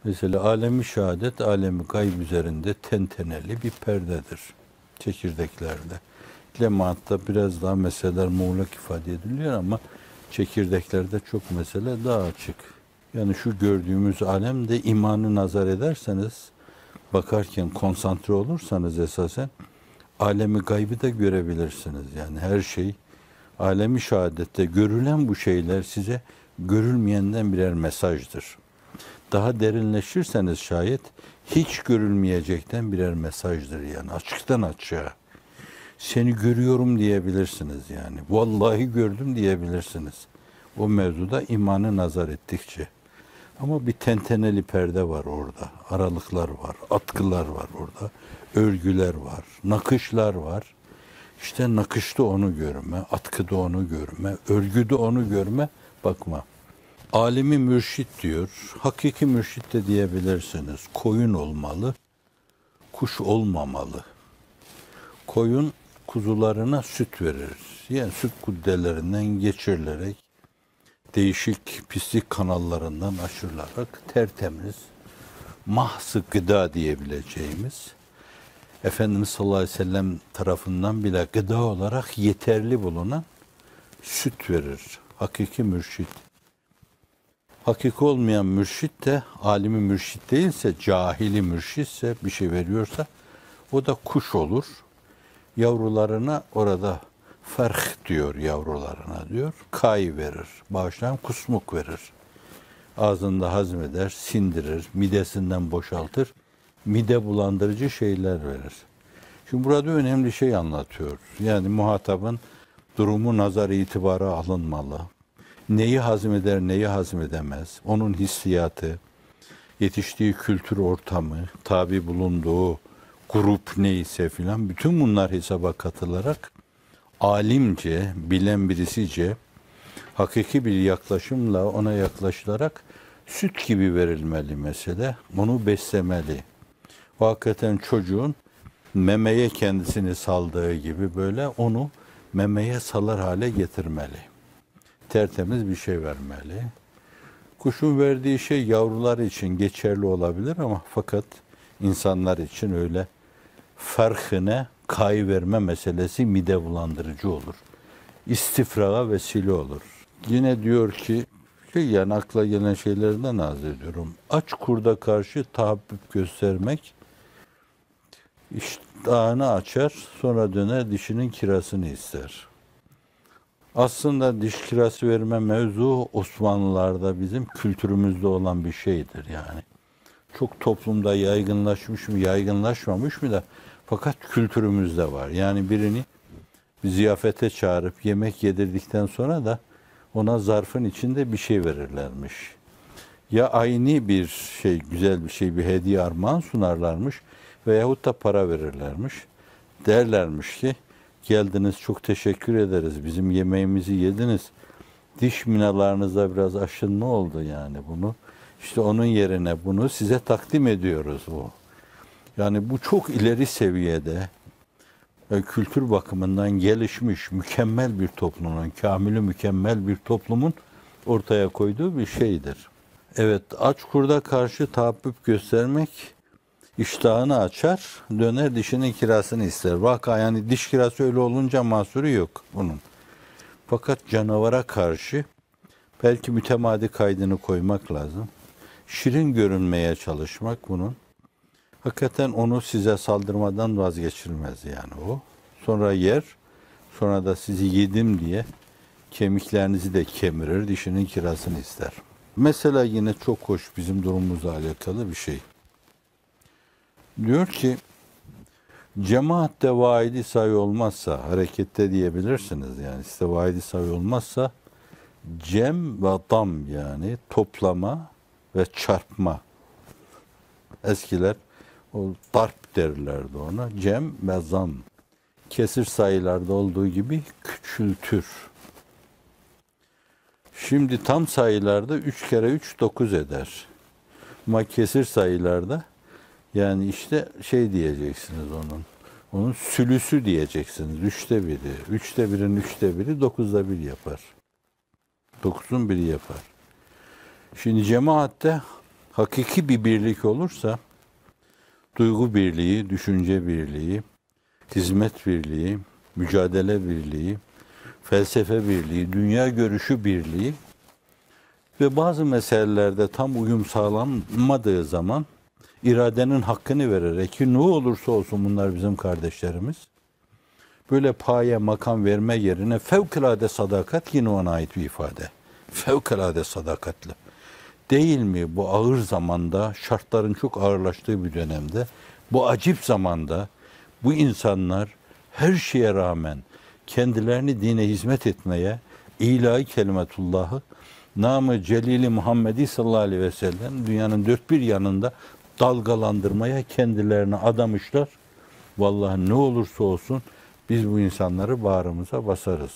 Mesela alemi şehadet, alemi gayb üzerinde tenteneli bir perdedir. Çekirdeklerde. Lemahatta biraz daha meseleler muğlak ifade ediliyor ama çekirdeklerde çok mesele daha açık. Yani şu gördüğümüz alemde imanı nazar ederseniz, bakarken konsantre olursanız esasen alemi gaybı da görebilirsiniz. Yani her şey alemi şehadette görülen bu şeyler size görülmeyenden birer mesajdır. Daha derinleşirseniz şayet hiç görülmeyecekten birer mesajdır yani açıktan açığa. Seni görüyorum diyebilirsiniz yani. Vallahi gördüm diyebilirsiniz. O mevzuda imanı nazar ettikçe. Ama bir tenteneli perde var orada. Aralıklar var, atkılar var orada. Örgüler var, nakışlar var. İşte nakışta onu görme, atkıda onu görme, örgüde onu görme, bakma. Alimi mürşit diyor. Hakiki mürşit de diyebilirsiniz. Koyun olmalı, kuş olmamalı. Koyun kuzularına süt verir. Yani süt kuddelerinden geçirilerek, değişik pislik kanallarından aşırılarak tertemiz, mahsı gıda diyebileceğimiz, Efendimiz sallallahu aleyhi ve sellem tarafından bile gıda olarak yeterli bulunan süt verir. Hakiki mürşit. Hakiki olmayan mürşit de, alimi mürşit değilse, cahili mürşitse, bir şey veriyorsa, o da kuş olur. Yavrularına orada ferh diyor yavrularına diyor. Kay verir. Bağışlayan kusmuk verir. Ağzında hazmeder, sindirir, midesinden boşaltır. Mide bulandırıcı şeyler verir. Şimdi burada önemli şey anlatıyor. Yani muhatabın durumu nazar itibara alınmalı. Neyi hazmeder, neyi hazmedemez. Onun hissiyatı, yetiştiği kültür ortamı, tabi bulunduğu grup neyse filan, bütün bunlar hesaba katılarak alimce, bilen birisice, hakiki bir yaklaşımla ona yaklaşılarak süt gibi verilmeli mesele. Onu beslemeli. O hakikaten çocuğun memeye kendisini saldığı gibi böyle onu memeye salar hale getirmeli. Tertemiz bir şey vermeli. Kuşun verdiği şey yavrular için geçerli olabilir ama fakat insanlar için öyle farkına kay verme meselesi mide bulandırıcı olur. İstifraga vesile olur. Yine diyor ki, yani akla gelen şeylerden arz ediyorum. Aç kurda karşı tahabbüp göstermek, iştahını açar, sonra döner dişinin kirasını ister. Aslında diş kirası verme mevzu Osmanlılarda bizim kültürümüzde olan bir şeydir yani. Çok toplumda yaygınlaşmış mı, yaygınlaşmamış mı da fakat kültürümüzde var. Yani birini bir ziyafete çağırıp yemek yedirdikten sonra da ona zarfın içinde bir şey verirlermiş. Ya aynı bir şey, güzel bir şey, bir hediye armağan sunarlarmış veyahut da para verirlermiş. Derlermiş ki, geldiniz çok teşekkür ederiz, bizim yemeğimizi yediniz. Diş minalarınızda biraz aşınma oldu yani bunu. İşte onun yerine bunu size takdim ediyoruz bu. Yani bu çok ileri seviyede kültür bakımından gelişmiş, mükemmel bir toplumun, kamili mükemmel bir toplumun ortaya koyduğu bir şeydir. Evet, aç kurda karşı tahabbüp göstermek iştahını açar, döner dişinin kirasını ister. Vaka yani diş kirası öyle olunca mahsuru yok bunun. Fakat canavara karşı belki mütemadi kaydını koymak lazım. Şirin görünmeye çalışmak bunun. Hakikaten onu size saldırmadan vazgeçilmez yani o. Sonra yer, sonra da sizi yedim diye kemiklerinizi de kemirir, dişinin kirasını ister. Mesela yine çok hoş bizim durumumuzla alakalı bir şey. Diyor ki, cemaatte vaidi sayı olmazsa, harekette diyebilirsiniz yani, işte vaidi sayı olmazsa, cem ve dam yani toplama ve çarpma. Eskiler o darp derlerdi ona. Cem ve zam. Kesir sayılarda olduğu gibi küçültür. Şimdi tam sayılarda 3 kere 3 9 eder. Ama kesir sayılarda yani işte şey diyeceksiniz onun. Onun sülüsü diyeceksiniz. 3'te biri. 3'te birin 3'te biri 9'da 1 yapar. 9'un biri yapar. Şimdi cemaatte Hakiki bir birlik olursa, duygu birliği, düşünce birliği, hizmet birliği, mücadele birliği, felsefe birliği, dünya görüşü birliği ve bazı meselelerde tam uyum sağlanmadığı zaman iradenin hakkını vererek, ki ne olursa olsun bunlar bizim kardeşlerimiz, böyle paye makam verme yerine fevkalade sadakat, yine ona ait bir ifade. Fevkalade sadakatli. Değil mi bu ağır zamanda, şartların çok ağırlaştığı bir dönemde, bu acip zamanda bu insanlar her şeye rağmen kendilerini dine hizmet etmeye, ilahi kelimetullahı, namı celili Muhammedi sallallahu aleyhi ve sellem dünyanın dört bir yanında dalgalandırmaya kendilerini adamışlar. Vallahi ne olursa olsun biz bu insanları bağrımıza basarız.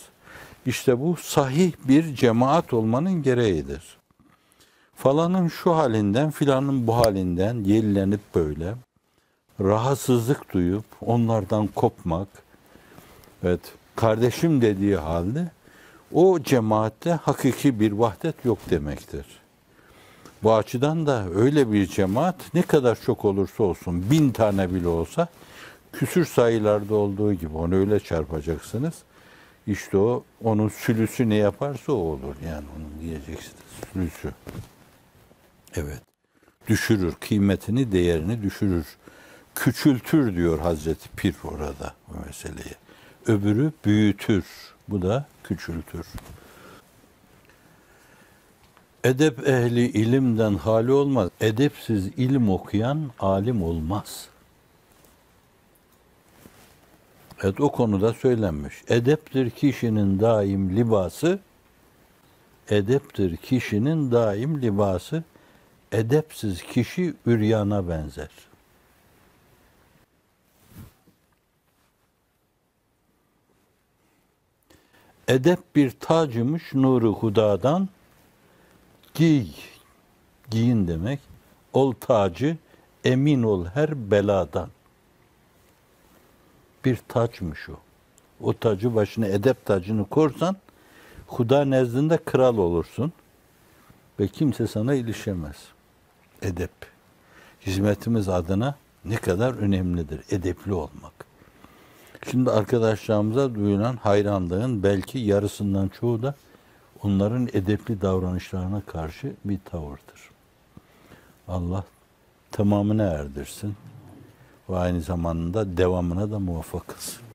İşte bu sahih bir cemaat olmanın gereğidir. Falanın şu halinden, filanın bu halinden yellenip böyle rahatsızlık duyup onlardan kopmak, evet, kardeşim dediği halde o cemaatte hakiki bir vahdet yok demektir. Bu açıdan da öyle bir cemaat ne kadar çok olursa olsun, 1000 tane bile olsa, küsür sayılarda olduğu gibi onu öyle çarpacaksınız. İşte o, onun sülüsü ne yaparsa o olur. Yani onun diyeceksiniz. Sülüsü. Evet. Düşürür. Kıymetini, değerini düşürür. Küçültür diyor Hazreti Pir orada bu meseleyi. Öbürü büyütür. Bu da küçültür. Edep ehli ilimden hali olmaz. Edepsiz ilim okuyan alim olmaz. Evet, o konuda söylenmiş. Edeptir kişinin daim libası, edeptir kişinin daim libası, edepsiz kişi üryana benzer. Edep bir tacımış nuru hudadan, giyin demek, ol tacı, emin ol her beladan. Bir taçmış o. O tacı başına, edep tacını korsan, Huda nezdinde kral olursun ve kimse sana ilişemez. Edep. Hizmetimiz adına ne kadar önemlidir edepli olmak. Şimdi arkadaşlarımıza duyulan hayranlığın belki yarısından çoğu da onların edepli davranışlarına karşı bir tavırdır. Allah tamamına erdirsin ve aynı zamanda devamına da muvaffak kılsın.